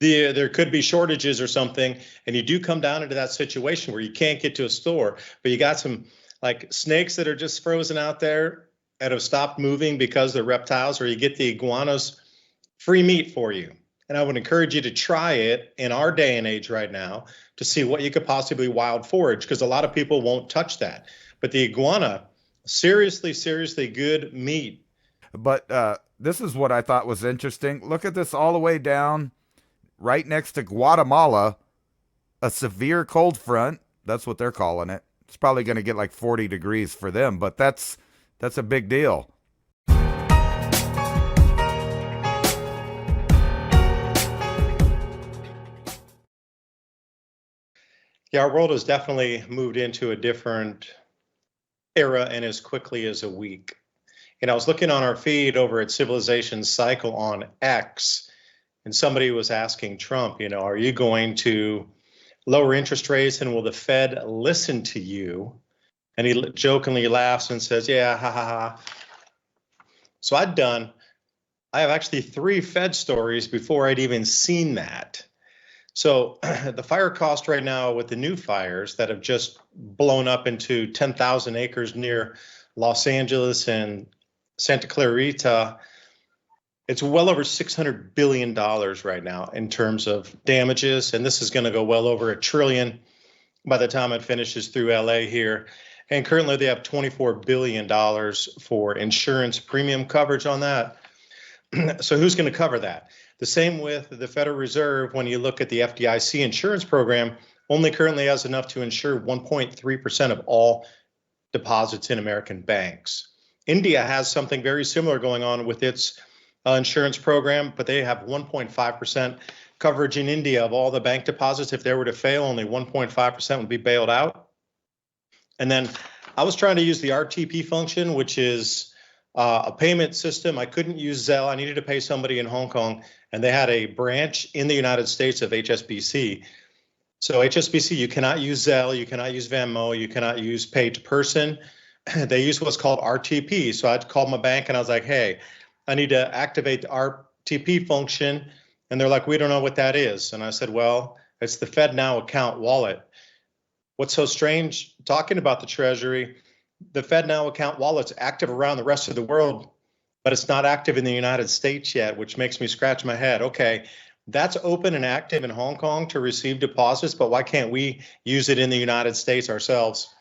there could be shortages or something, and you do come down into that situation where you can't get to a store, but you got some like snakes that are just frozen out there that have stopped moving because they're reptiles, or you get the iguanas, free meat for you. And I would encourage you to try it in our day and age right now to see what you could possibly wild forage, because a lot of people won't touch that. But the iguana, seriously, seriously good meat. But this is what I thought was interesting. Look at this all the way down right next to Guatemala, a severe cold front. That's what they're calling it. It's probably going to get like 40 degrees for them, but that's a big deal. Yeah, our world has definitely moved into a different era and as quickly as a week. I was looking on our feed over at Civilization Cycle on X, and somebody was asking Trump, are you going to lower interest rates and will the Fed listen to you? And he jokingly laughs and says, yeah, ha, ha, ha. So I have actually 3 Fed stories before I'd even seen that. So the fire cost right now with the new fires that have just blown up into 10,000 acres near Los Angeles and Santa Clarita, it's well over $600 billion right now in terms of damages. And this is going to go well over $1 trillion by the time it finishes through LA here. And currently they have $24 billion for insurance premium coverage on that. So who's going to cover that? The same with the Federal Reserve. When you look at the FDIC insurance program, only currently has enough to insure 1.3% of all deposits in American banks. India has something very similar going on with its insurance program, but they have 1.5% coverage in India of all the bank deposits. If they were to fail, only 1.5% would be bailed out. And then I was trying to use the RTP function, which is a payment system. I couldn't use Zelle. I needed to pay somebody in Hong Kong, and they had a branch in the United States of HSBC. So HSBC, you cannot use Zelle, you cannot use Venmo, you cannot use pay to person. They use what's called RTP. So I called my bank and I was like, hey, I need to activate the RTP function. And they're like, we don't know what that is. And I said, well, it's the FedNow account wallet. What's so strange talking about the Treasury, the FedNow account wallet's active around the rest of the world, but it's not active in the United States yet, which makes me scratch my head. Okay, that's open and active in Hong Kong to receive deposits, but why can't we use it in the United States ourselves?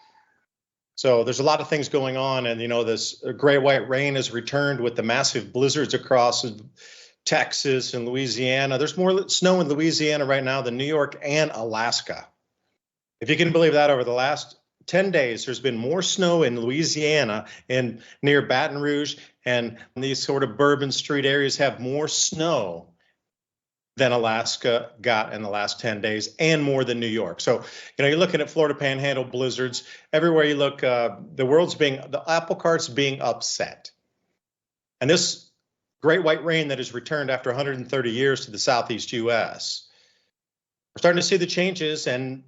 So there's a lot of things going on, and this gray white rain has returned with the massive blizzards across Texas and Louisiana. There's more snow in Louisiana right now than New York and Alaska. If you can believe that, over the last 10 days, there's been more snow in Louisiana and near Baton Rouge, and these sort of Bourbon Street areas have more snow than Alaska got in the last 10 days, and more than New York. So, you're looking at Florida Panhandle blizzards. Everywhere you look, the apple cart's being upset. And this great white rain that has returned after 130 years to the Southeast U.S., we're starting to see the changes, and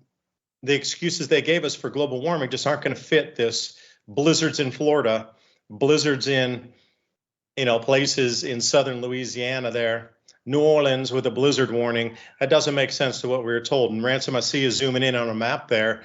the excuses they gave us for global warming just aren't going to fit this. Blizzards in Florida, blizzards in, places in southern Louisiana there, New Orleans with a blizzard warning. That doesn't make sense to what we were told. And Ransom, I see you zooming in on a map there.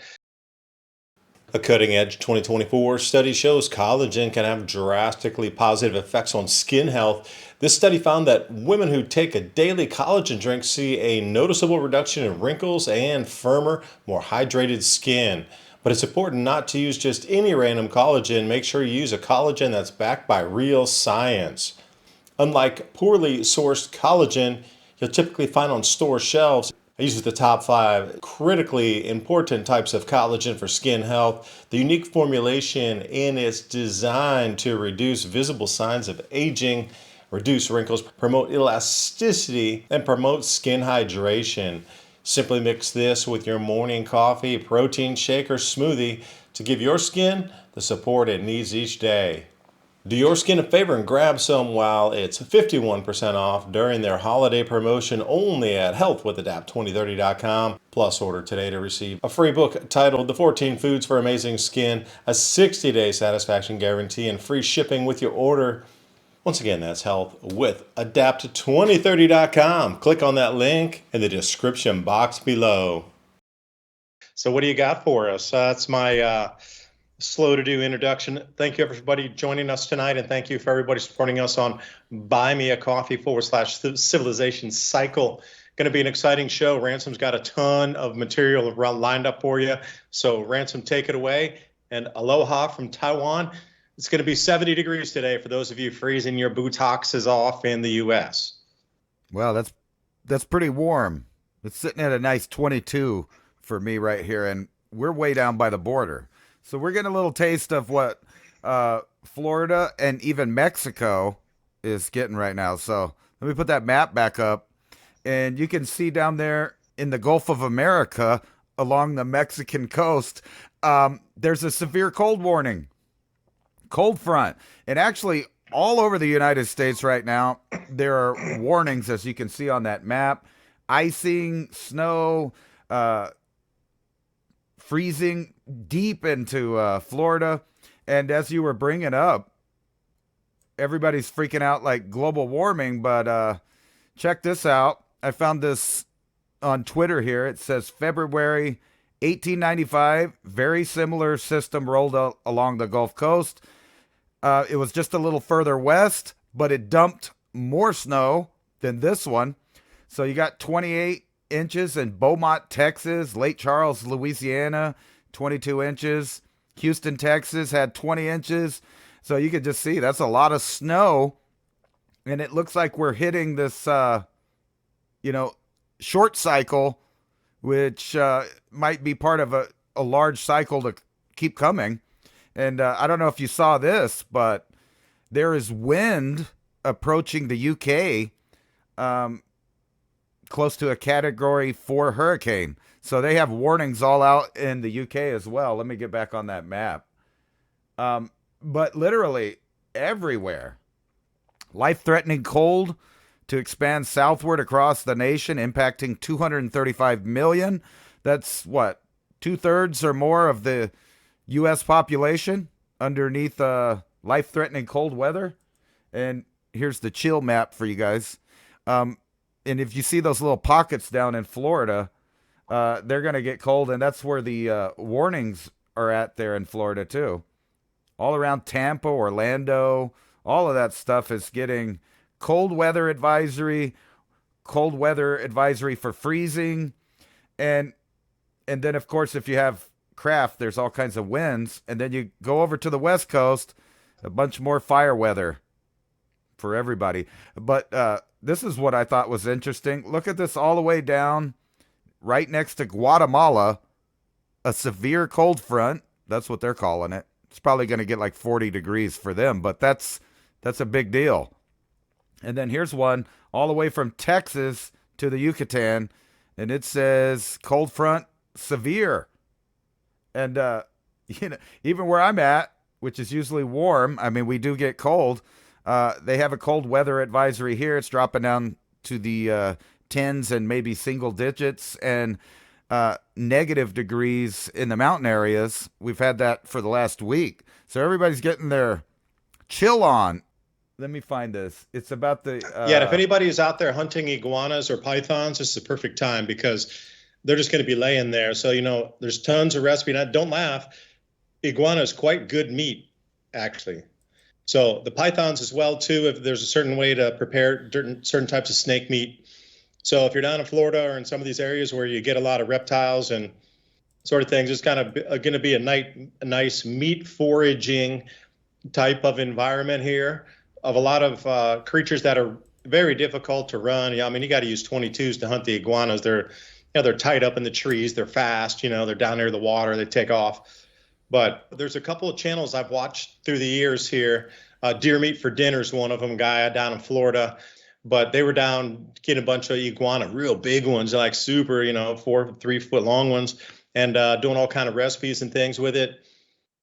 A cutting-edge 2024 study shows collagen can have drastically positive effects on skin health. This study found that women who take a daily collagen drink see a noticeable reduction in wrinkles and firmer, more hydrated skin. But it's important not to use just any random collagen. Make sure you use a collagen that's backed by real science. Unlike poorly sourced collagen you'll typically find on store shelves, I use the top 5 critically important types of collagen for skin health. The unique formulation in its designed to reduce visible signs of aging, reduce wrinkles, promote elasticity, and promote skin hydration. Simply mix this with your morning coffee, protein shake, or smoothie to give your skin the support it needs each day. Do your skin a favor and grab some while it's 51% off during their holiday promotion only at healthwithadapt2030.com. Plus, order today to receive a free book titled The 14 Foods for Amazing Skin, a 60-day satisfaction guarantee, and free shipping with your order. Once again, that's health with adapt2030.com. Click on that link in the description box below. So what do you got for us? That's my slow to do introduction. Thank you everybody joining us tonight, and thank you for everybody supporting us on buymeacoffee/civilization cycle. Going to be an exciting show. Ransom's got a ton of material lined up for you. So Ransom, take it away. And aloha from Taiwan. It's going to be 70 degrees today for those of you freezing your buttocks off in the U.S. Well, that's pretty warm. It's sitting at a nice 22 for me right here, and we're way down by the border. So we're getting a little taste of what Florida and even Mexico is getting right now. So let me put that map back up, and you can see down there in the Gulf of America along the Mexican coast, there's a severe cold warning, cold front. And actually all over the United States right now, there are warnings, as you can see on that map: icing, snow, freezing deep into Florida. And as you were bringing up, everybody's freaking out like global warming, but check this out. I found this on Twitter here. It says February 1895, very similar system rolled along the Gulf Coast. It was just a little further west, but it dumped more snow than this one. So you got 28 inches in Beaumont, Texas, Lake Charles, Louisiana, 22 inches. Houston, Texas had 20 inches. So you could just see that's a lot of snow. And it looks like we're hitting this, short cycle, which might be part of a large cycle to keep coming. And I don't know if you saw this, but there is wind approaching the UK, close to a Category 4 hurricane. So they have warnings all out in the UK as well. Let me get back on that map. But literally everywhere. Life-threatening cold to expand southward across the nation, impacting 235 million. That's what, 2/3 or more of the U.S. population underneath life-threatening cold weather. And here's the chill map for you guys. And if you see those little pockets down in Florida, they're going to get cold, and that's where the warnings are at there in Florida too. All around Tampa, Orlando, all of that stuff is getting cold weather advisory for freezing. And then, of course, if you have craft, there's all kinds of winds. And then you go over to the West Coast, a bunch more fire weather for everybody. But this is what I thought was interesting. Look at this all the way down right next to Guatemala, a severe cold front. That's what they're calling it. It's probably going to get like 40 degrees for them, but that's a big deal. And then here's one all the way from Texas to the Yucatan, and it says cold front severe. And even where I'm at, which is usually warm, I mean, we do get cold. They have a cold weather advisory here. It's dropping down to the tens and maybe single digits, and negative degrees in the mountain areas. We've had that for the last week. So everybody's getting their chill on. Let me find this. It's about the... yeah, if anybody is out there hunting iguanas or pythons, this is the perfect time because they're just going to be laying there. So, there's tons of recipe. Now, don't laugh. Iguana is quite good meat, actually. So the pythons as well, too, if there's a certain way to prepare certain types of snake meat. So if you're down in Florida or in some of these areas where you get a lot of reptiles and sort of things, it's kind of going to be a nice meat foraging type of environment here of a lot of creatures that are very difficult to run. I mean, you got to use 22s to hunt the iguanas. They're tied up in the trees. They're fast. They're down near the water. They take off. But there's a couple of channels I've watched through the years here. Deer Meat for Dinner is one of them, guy down in Florida. But they were down getting a bunch of iguana, real big ones, like super, 4-3 foot long ones, and doing all kind of recipes and things with it.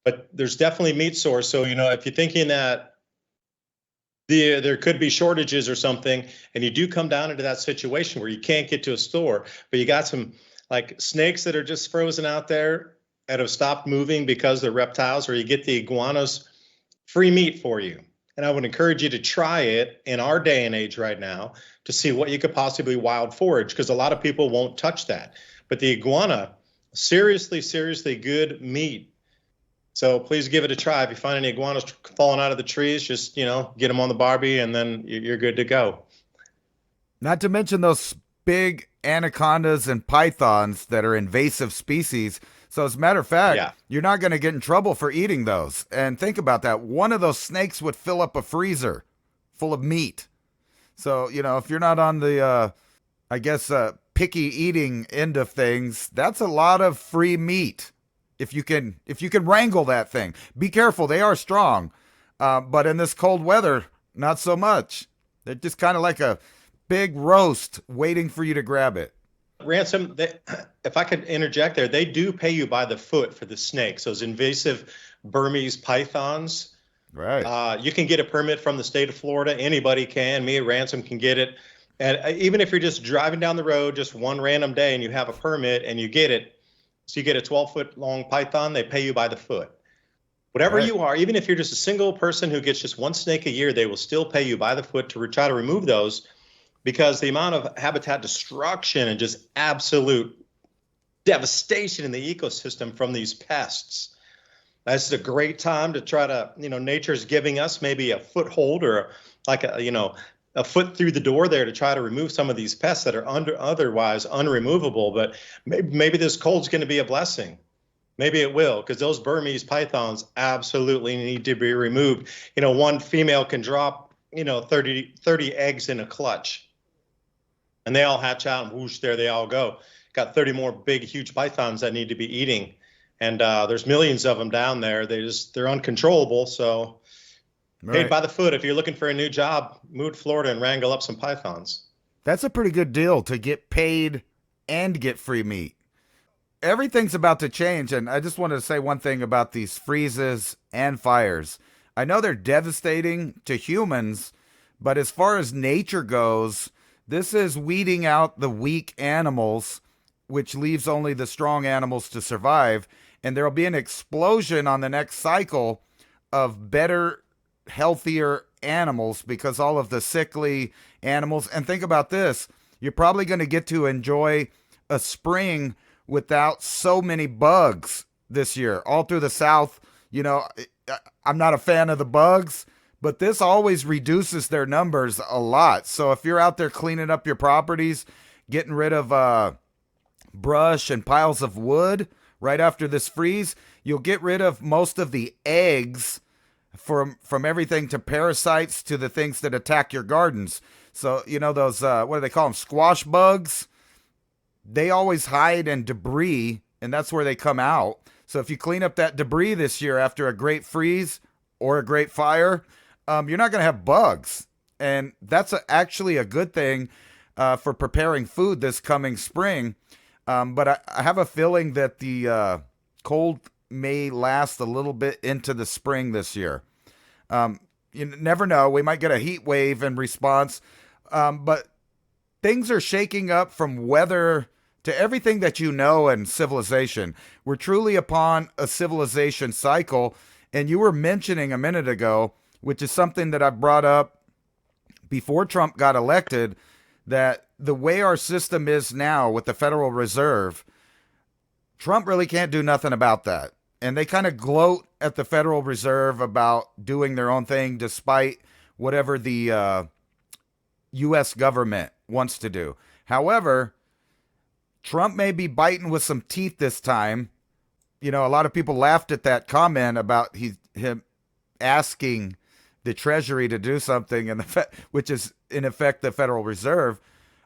But there's definitely meat source. So, if you're thinking that there could be shortages or something, and you do come down into that situation where you can't get to a store, but you got some like snakes that are just frozen out there that have stopped moving because they're reptiles, or you get the iguanas, free meat for you. And I would encourage you to try it in our day and age right now to see what you could possibly wild forage, because a lot of people won't touch that. But the iguana, seriously, seriously good meat. So please give it a try. If you find any iguanas falling out of the trees, just, get them on the barbie and then you're good to go. Not to mention those big anacondas and pythons that are invasive species. So as a matter of fact, You're not going to get in trouble for eating those. And think about that. One of those snakes would fill up a freezer full of meat. So, if you're not on the, picky eating end of things, that's a lot of free meat. If you can wrangle that thing. Be careful. They are strong. But in this cold weather, not so much. They're just kind of like a big roast waiting for you to grab it. Ransom, if I could interject there, they do pay you by the foot for the snakes, those invasive Burmese pythons. Right. You can get a permit from the state of Florida. Anybody can. Me and Ransom can get it. And even if you're just driving down the road just one random day and you have a permit and you get it, so you get a 12-foot long python, they pay you by the foot. Whatever you are, even if you're just a single person who gets just one snake a year, they will still pay you by the foot to try to remove those, because the amount of habitat destruction and just absolute devastation in the ecosystem from these pests. This is a great time to try to, nature's giving us maybe a foothold or a foot through the door there to try to remove some of these pests that are otherwise unremovable. But maybe this cold's going to be a blessing. Maybe it will, because those Burmese pythons absolutely need to be removed. One female can drop, 30 eggs in a clutch. And they all hatch out and whoosh, there they all go. Got 30 more big, huge pythons that need to be eating. And there's millions of them down there. They're uncontrollable. So paid by the foot. If you're looking for a new job, move to Florida and wrangle up some pythons. That's a pretty good deal to get paid and get free meat. Everything's about to change. And I just wanted to say one thing about these freezes and fires. I know they're devastating to humans, but as far as nature goes, this is weeding out the weak animals, which leaves only the strong animals to survive. And there will be an explosion on the next cycle of better, healthier animals, because all of the sickly animals. And think about this. You're probably going to get to enjoy a spring without so many bugs this year. All through the South, I'm not a fan of the bugs, but this always reduces their numbers a lot. So if you're out there cleaning up your properties, getting rid of brush and piles of wood right after this freeze, you'll get rid of most of the eggs from everything to parasites to the things that attack your gardens. So, those, what do they call them? Squash bugs. They always hide in debris, and that's where they come out. So if you clean up that debris this year after a great freeze or a great fire, you're not going to have bugs. And that's actually a good thing for preparing food this coming spring. But I have a feeling that the cold may last a little bit into the spring this year. You never know. We might get a heat wave in response. But things are shaking up from weather to everything that in civilization. We're truly upon a civilization cycle. And you were mentioning a minute ago, which is something that I've brought up before Trump got elected, that the way our system is now with the Federal Reserve, Trump really can't do nothing about that. And they kind of gloat at the Federal Reserve about doing their own thing despite whatever the U.S. government wants to do. However, Trump may be biting with some teeth this time. A lot of people laughed at that comment about him asking the Treasury to do something, which is in effect the Federal Reserve.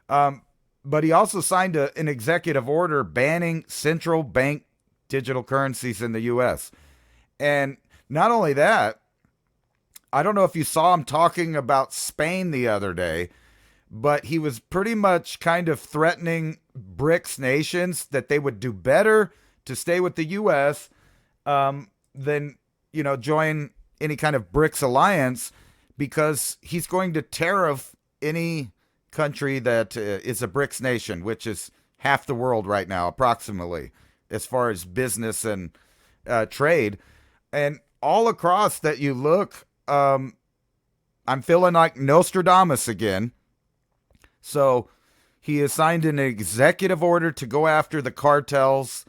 But he also signed an executive order banning central bank digital currencies in the U.S. And not only that, I don't know if you saw him talking about Spain the other day, but he was pretty much kind of threatening BRICS nations that they would do better to stay with the U.S. Than, join any kind of BRICS alliance, because he's going to tariff any country that is a BRICS nation, which is half the world right now, approximately, as far as business and trade. And all across that you look, I'm feeling like Nostradamus again. So he has signed an executive order to go after the cartels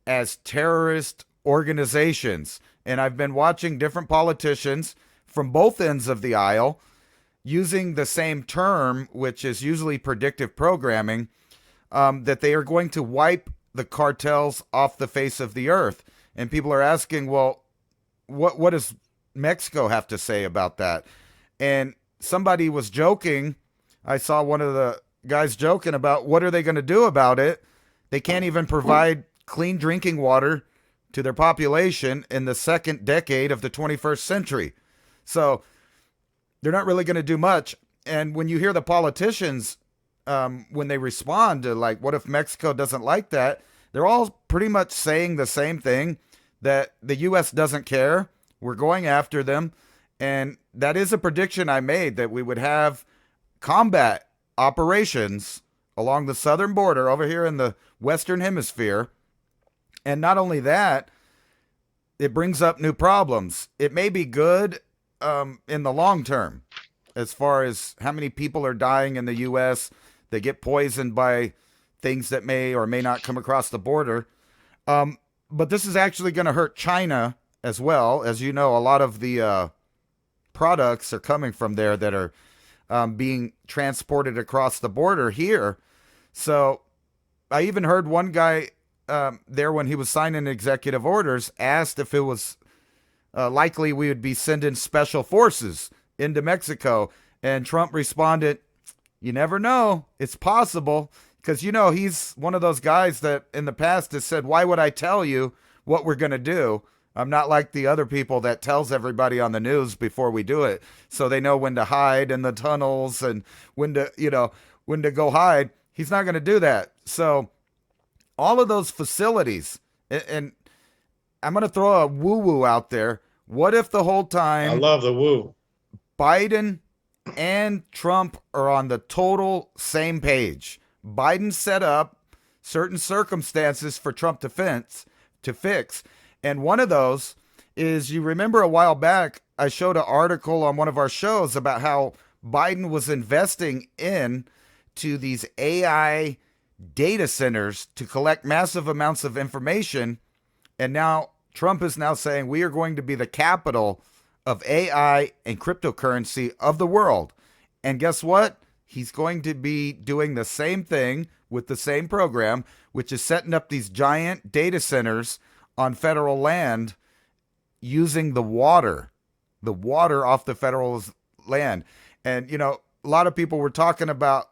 as terrorist organizations. And I've been watching different politicians from both ends of the aisle using the same term, which is usually predictive programming, that they are going to wipe the cartels off the face of the earth. And people are asking, well, what does Mexico have to say about that? And somebody was joking. I saw one of the guys joking about what are they going to do about it? They can't even provide clean drinking water to their population in the second decade of the 21st century. So they're not really going to do much. And when you hear the politicians, when they respond to like, what if Mexico doesn't like that? They're all pretty much saying the same thing, that the U.S. doesn't care. We're going after them. And that is a prediction I made, that we would have combat operations along the southern border over here in the Western Hemisphere. And not only that, it brings up new problems. It may be good in the long term, as far as how many people are dying in the U.S. They get poisoned by things that may or may not come across the border. But this is actually going to hurt China as well. As you know, a lot of the products are coming from there that are being transported across the border here. So I even heard one guy there, when he was signing executive orders, asked if it was likely we would be sending special forces into Mexico. And Trump responded, you never know. It's possible. Because, you know, he's one of those guys that in the past has said, why would I tell you what we're going to do? I'm not like the other people that tells everybody on the news before we do it, so they know when to hide in the tunnels and when to go hide. He's not going to do that. So all of those facilities, and I'm going to throw a woo-woo out there. What if the whole time I love the woo. Biden and Trump are on the total same page? Biden set up certain circumstances for Trump to fix. And one of those is, you remember a while back, I showed an article on one of our shows about how Biden was investing into these AI data centers to collect massive amounts of information. And now Trump is now saying we are going to be the capital of AI and cryptocurrency of the world. And guess what? He's going to be doing the same thing with the same program, which is setting up these giant data centers on federal land using the water off the federal land. And, you know, a lot of people were talking about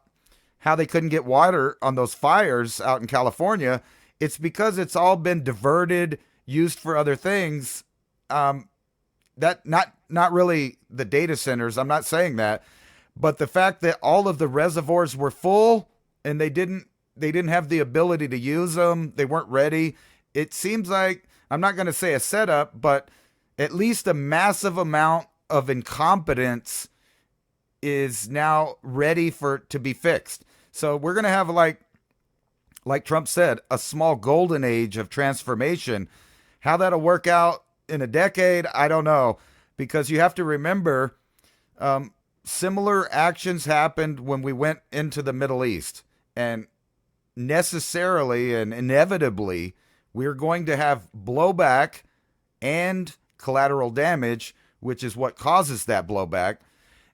how they couldn't get water on those fires out in California. It's because it's all been diverted, used for other things. That not really the data centers. I'm not saying that. But the fact that all of the reservoirs were full and they didn't have the ability to use them, they weren't ready. It seems like, I'm not going to say a setup, but at least a massive amount of incompetence is now ready to be fixed. So we're going to have, like Trump said, a small golden age of transformation. How that'll work out in a decade, I don't know, because you have to remember, similar actions happened when we went into the Middle East, and necessarily and inevitably, we're going to have blowback and collateral damage, which is what causes that blowback.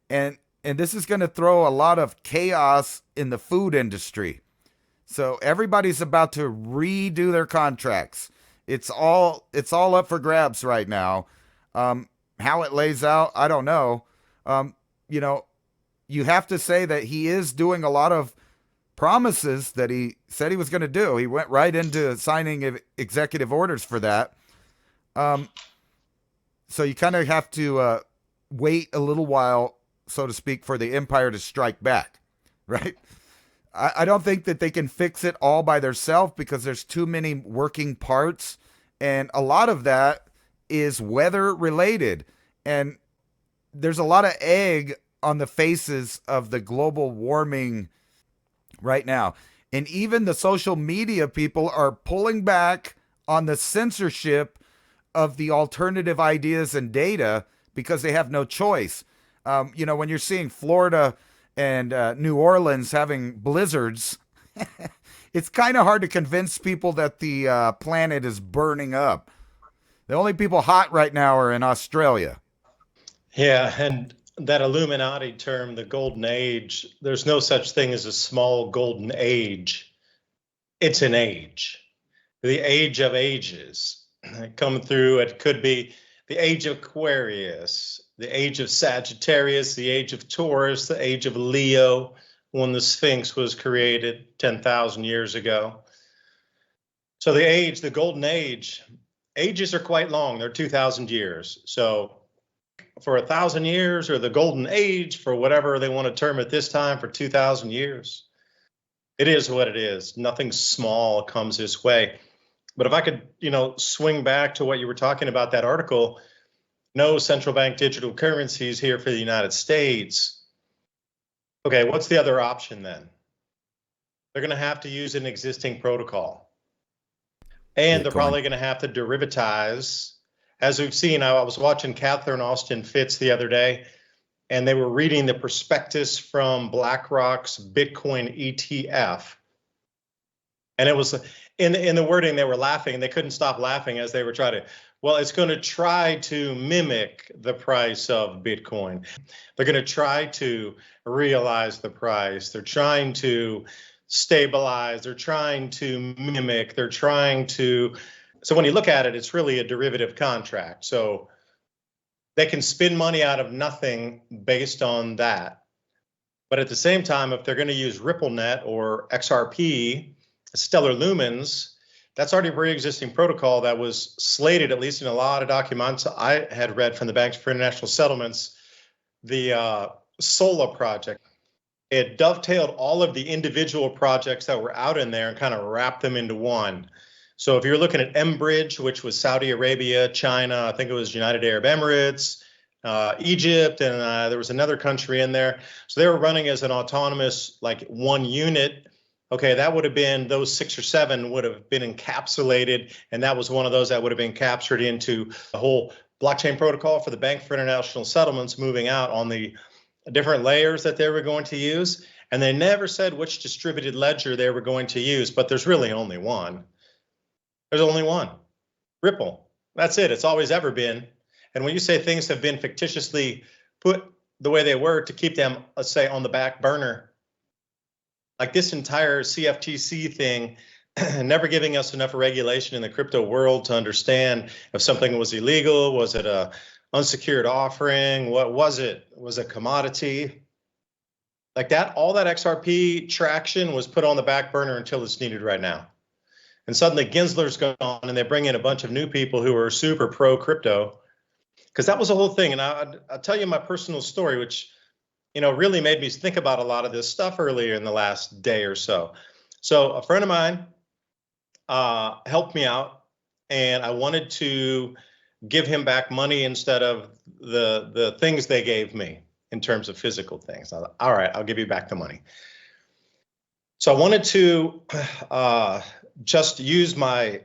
And this is going to throw a lot of chaos in the food industry. So everybody's about to redo their contracts. It's all up for grabs right now. How it lays out, I don't know. You know, you have to say that he is doing a lot of promises that he said he was going to do. He went right into signing executive orders for that. So you kind of have to wait a little while, so to speak, for the empire to strike back, right? I don't think that they can fix it all by themselves, because there's too many working parts, and a lot of that is weather related. And there's a lot of egg on the faces of the global warming right now. And even the social media people are pulling back on the censorship of the alternative ideas and data because they have no choice. When you're seeing Florida and New Orleans having blizzards, it's kind of hard to convince people that the planet is burning up. The only people hot right now are in Australia. Yeah, and that Illuminati term, the golden age, there's no such thing as a small golden age. It's an age, the age of ages. Come through, it could be the age of Aquarius, the age of Sagittarius, the age of Taurus, the age of Leo, when the Sphinx was created 10,000 years ago. So the golden age, ages are quite long. They're 2,000 years. So for 1,000 years, or the golden age, for whatever they want to term it this time, for 2,000 years, it is what it is. Nothing small comes this way. But if I could, swing back to what you were talking about, that article, no central bank digital currencies here for the United States. Okay, what's the other option then? They're going to have to use an existing protocol. And Bitcoin. They're probably going to have to derivatize. As we've seen, I was watching Catherine Austin Fitts the other day, and they were reading the prospectus from BlackRock's Bitcoin ETF. And it was in the wording, they were laughing, and they couldn't stop laughing as they were trying to, well, it's going to try to mimic the price of Bitcoin. They're going to try to realize the price. They're trying to stabilize. They're trying to mimic. They're trying to. So when you look at it, it's really a derivative contract. So they can spin money out of nothing based on that. But at the same time, if they're going to use RippleNet or XRP, Stellar Lumens, that's already a pre-existing protocol that was slated, at least in a lot of documents I had read from the Banks for International Settlements, the SELA project. It dovetailed all of the individual projects that were out in there and kind of wrapped them into one. So if you're looking at mBridge, which was Saudi Arabia, China, I think it was United Arab Emirates, Egypt, and there was another country in there. So they were running as an autonomous, like one unit. Okay, that would have been, those 6 or 7 would have been encapsulated, and that was one of those that would have been captured into the whole blockchain protocol for the Bank for International Settlements, moving out on the different layers that they were going to use. And they never said which distributed ledger they were going to use, but there's really only one. There's only one, Ripple. That's it. It's always ever been. And when you say things have been fictitiously put the way they were to keep them, let's say, on the back burner, like this entire CFTC thing, never giving us enough regulation in the crypto world to understand if something was illegal, was it a unsecured offering, what was it? Was it commodity? Like that, all that XRP traction was put on the back burner until it's needed right now. And suddenly Gensler's gone and they bring in a bunch of new people who are super pro crypto, because that was the whole thing. And I'll tell you my personal story, which really made me think about a lot of this stuff earlier in the last day or so. So a friend of mine helped me out, and I wanted to give him back money instead of the things they gave me in terms of physical things. I thought, all right, I'll give you back the money. So I wanted to just use my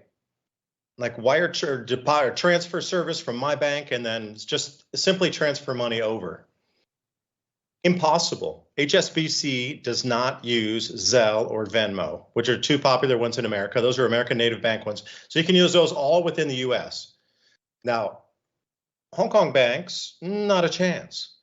wire transfer service from my bank, and then just simply transfer money over. Impossible. HSBC does not use Zelle or Venmo, which are two popular ones in America. Those are American native bank ones. So you can use those all within the US. Now, Hong Kong banks, not a chance.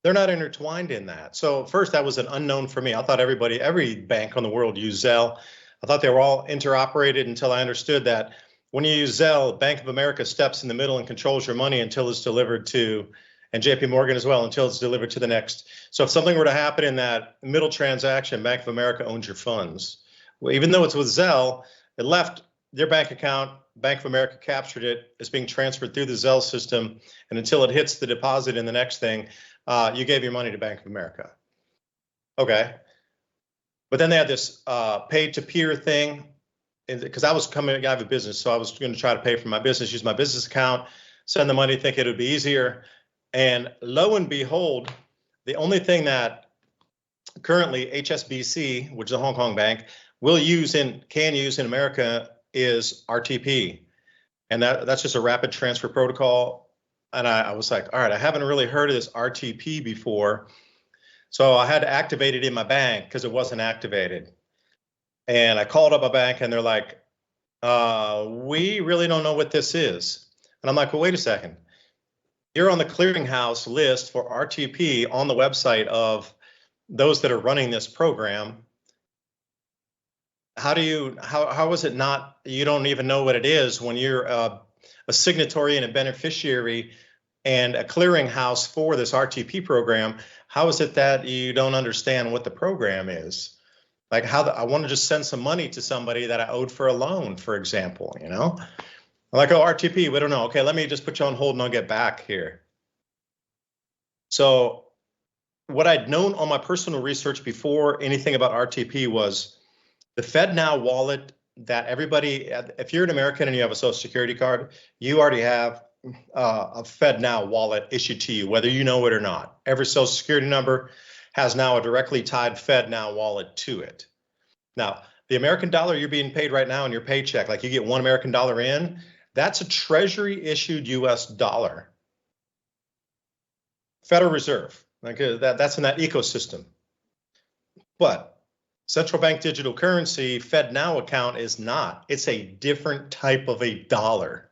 They're not intertwined in that. So first, that was an unknown for me. I thought every bank on the world used Zelle. I thought they were all interoperated until I understood that when you use Zelle, Bank of America steps in the middle and controls your money until it's delivered to, and JP Morgan as well, until it's delivered to the next. So if something were to happen in that middle transaction, Bank of America owns your funds. Well, even though it's with Zelle, it left their bank account, Bank of America captured it, it's being transferred through the Zelle system, and until it hits the deposit in the next thing, you gave your money to Bank of America. Okay. But then they had this pay-to-peer thing, because I have a business, so I was going to try to pay for my business, use my business account, send the money, think it would be easier. And lo and behold, the only thing that currently HSBC, which is a Hong Kong bank, can use in America is RTP. And that's just a rapid transfer protocol. and I was like, all right, I haven't really heard of this RTP before. So I had to activate it in my bank because it wasn't activated. And I called up a bank and they're like, we really don't know what this is. And I'm like, well, wait a second. You're on the clearinghouse list for RTP on the website of those that are running this program. How is it not, you don't even know what it is when you're a signatory and a beneficiary and a clearinghouse for this RTP program? How is it that you don't understand what the program is? Like I want to just send some money to somebody that I owed for a loan, for example, you know? I'm like, oh, RTP, we don't know. Okay, let me just put you on hold and I'll get back here. So what I'd known on my personal research before anything about RTP was the FedNow wallet that everybody, if you're an American and you have a social security card, you already have a FedNow wallet issued to you, whether you know it or not. Every social security number has now a directly tied FedNow wallet to it. Now, the American dollar you're being paid right now in your paycheck, like you get $1 American dollar in, that's a Treasury issued US dollar. Federal Reserve, like that's in that ecosystem. But central bank digital currency, FedNow account is not. It's a different type of a dollar.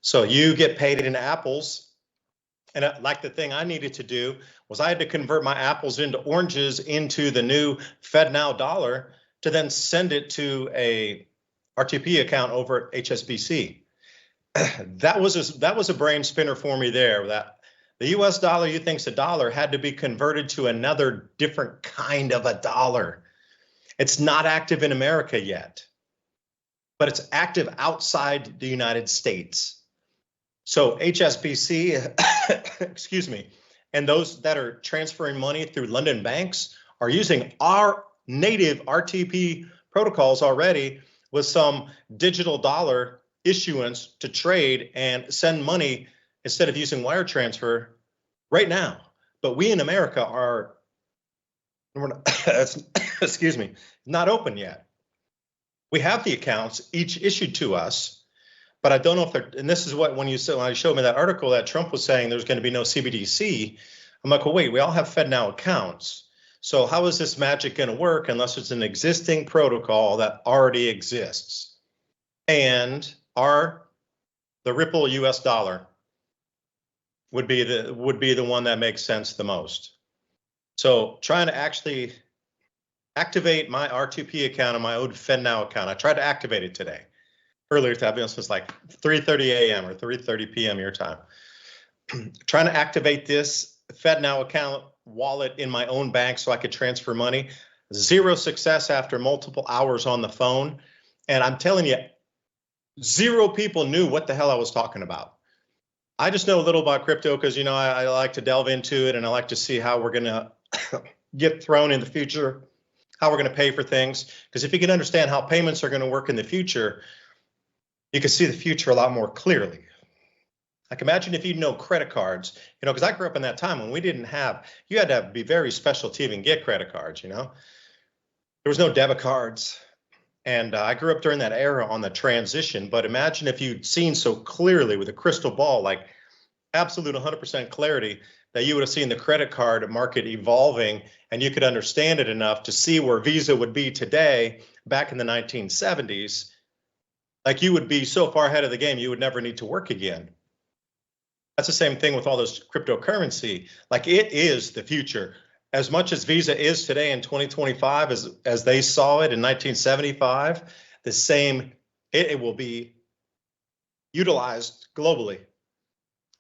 So you get paid in apples. And like the thing I needed to do was I had to convert my apples into oranges into the new FedNow dollar to then send it to a RTP account over at HSBC. That was a brain spinner for me there. That the US dollar you think's a dollar had to be converted to another different kind of a dollar. It's not active in America yet, but it's active outside the United States. So HSBC, excuse me, and those that are transferring money through London banks are using our native RTP protocols already with some digital dollar issuance to trade and send money instead of using wire transfer right now. But we in America we're not, excuse me, not open yet. We have the accounts each issued to us, but I don't know if they're, and this is what, when I showed me that article that Trump was saying there's going to be no CBDC, I'm like, well, wait, we all have FedNow accounts. So how is this magic going to work unless it's an existing protocol that already exists? And the Ripple US dollar would be the one that makes sense the most. So trying to actually activate my RTP account and my old FedNow account. I tried to activate it today. Earlier today, it was like 3:30 a.m. or 3:30 p.m. your time. Trying to activate this FedNow account wallet in my own bank so I could transfer money. Zero success after multiple hours on the phone. And I'm telling you, zero people knew what the hell I was talking about. I just know a little about crypto because, you know, I like to delve into it and I like to see how we're going to get thrown in the future, how we're going to pay for things. Because if you can understand how payments are going to work in the future, you can see the future a lot more clearly. Like imagine if you know credit cards, you know, because I grew up in that time when we didn't have, you had to be very special to even get credit cards, you know. There was no debit cards. And I grew up during that era on the transition, but imagine if you'd seen so clearly with a crystal ball, like absolute 100% clarity, that you would have seen the credit card market evolving and you could understand it enough to see where Visa would be today back in the 1970s. Like you would be so far ahead of the game, you would never need to work again. That's the same thing with all this cryptocurrency. Like it is the future. As much as Visa is today in 2025, as they saw it in 1975, the same, it will be utilized globally,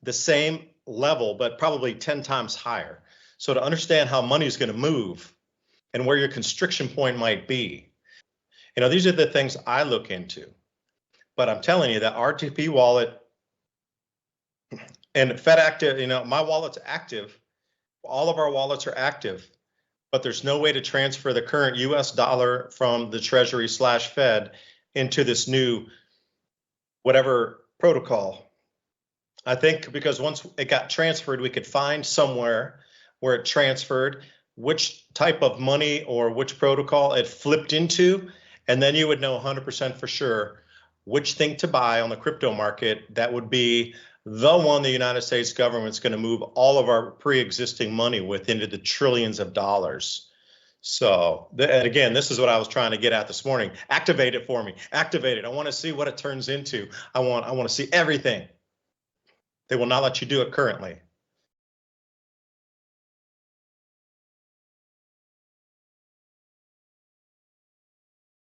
the same level, but probably 10 times higher. So to understand how money is going to move and where your constriction point might be, you know, these are the things I look into. But I'm telling you that RTP wallet and FedActive, you know, my wallet's active. All of our wallets are active, but there's no way to transfer the current US dollar from the Treasury / Fed into this new whatever protocol. I think because once it got transferred, we could find somewhere where it transferred, which type of money or which protocol it flipped into, and then you would know 100% for sure which thing to buy on the crypto market that would be the one the United States government's going to move all of our pre-existing money with into the trillions of dollars. So, and again, this is what I was trying to get at this morning. Activate it for me. Activate it. I want to see what it turns into. I want to see everything. They will not let you do it currently.